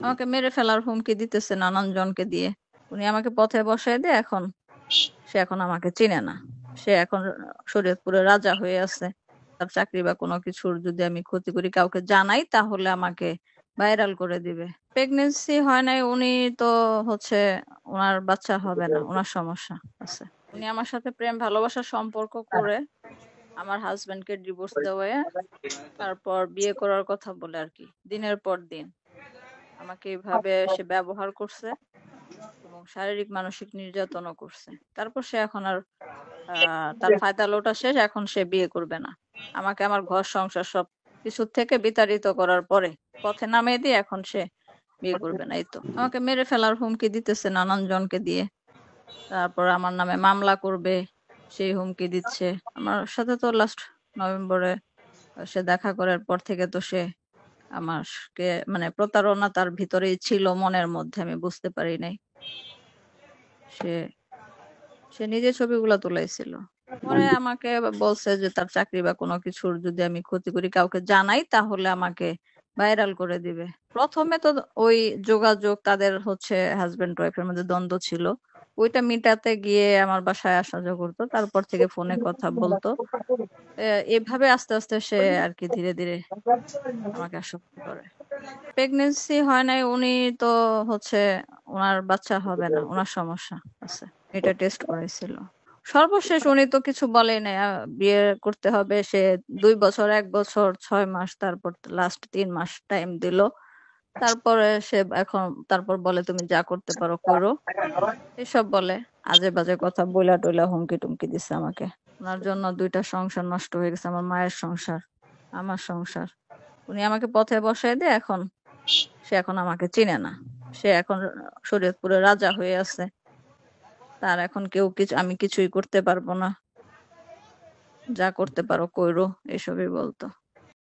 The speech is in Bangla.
আমাকে মেরে ফেলার হুমকি দিতেছে নানান জনকে দিয়ে। উনি আমাকে পথে বসায় দিয়ে সে এখন আমাকে চিনে না। সে এখন শরীয়তপুরে রাজা হয়ে আছে। তার চাকরি বা কোনো কিছুর যদি আমি ক্ষতি করি কাউকে জানাই তাহলে আমাকে ভাইরাল করে দিবে। প্রেগনেন্সি হয় নাই, উনি তো হচ্ছে ওনার বাচ্চা হবে না, ওনার সমস্যা আছে। উনি আমার সাথে প্রেম ভালোবাসার সম্পর্ক করে আমার হাজবেন্ডকে ডিভোর্স দেওয়ায় তারপর বিয়ে করার কথা বলে আর কি দিনের পর দিন আমাকে এইভাবে সে ব্যবহার করছে এবং শারীরিক মানসিক নির্যাতনও করছে। তারপর সে এখন আর তার ফায়দা লোটা শেষ, এখন সে বিয়ে করবে না। আমাকে আমার ঘর সংসার সব কিছু থেকে বিতাড়িত করার পরে পথে নামিয়ে দিয়ে এখন সে বিয়ে করবে না। এই তো আমাকে মেরে ফেলার হুমকি দিতেছে নানান জনকে দিয়ে। তারপর আমার নামে মামলা করবে সেই হুমকি দিচ্ছে। আমার সাথে তো লাস্ট নভেম্বরে সে দেখা করার পর থেকে তো সে আমাকে মানে প্রতারণা তার ভিতরেই ছিল মনের মধ্যে, আমি বুঝতে পারি নাই। সে সে নিজে ছবিগুলা তুলাইছিল। পরে আমাকে বলছে যে তার চাকরি বা কোনো কিছুর যদি আমি ক্ষতি করি কাউকে জানাই তাহলে আমাকে ভাইরাল করে দিবে। প্রথমে তো ওই যোগাযোগ তাদের হচ্ছে হাজবেন্ড ওয়াইফের মধ্যে দ্বন্দ্ব ছিল, ওইটা মিটাতে গিয়ে আমার বাসায় আসা যাওয়া করতো, তারপর থেকে ফোনে কথা বলতো। এভাবে আস্তে আস্তে সে আর কি ধীরে ধীরে আমাকে আসক্ত করে। প্রেগনেন্সি হয় নাই, উনি তো হচ্ছে ওনার বাচ্চা হবে না, ওনার সমস্যা আছে, এটা টেস্ট করেছিল। সর্বশেষ উনি তো কিছু বলেই নাই, বিয়ে করতে হবে। সে 2 বছর, 1 বছর 6 মাস, তারপর লাস্ট 3 মাস টাইম দিল। তারপরে সে এখন তারপর বলে তুমি যা করতে পারো করো, এসব বলে। আজে বাজে কথা বইলা টইলা হুমকি টুমকি দিছে আমাকে। ওনার জন্য 2টা সংসার নষ্ট হয়ে গেছে, আমার মায়ের সংসার, আমার সংসার। উনি আমাকে পথে বসায় দিয়ে সে এখন আমাকে চিনে না। সে এখন শরীয়তপুরে রাজা হয়ে আছে। তার এখন কেউ কিছু, আমি কিছুই করতে পারবো না। যা করতে পারো কইরো, এসবই বলতো।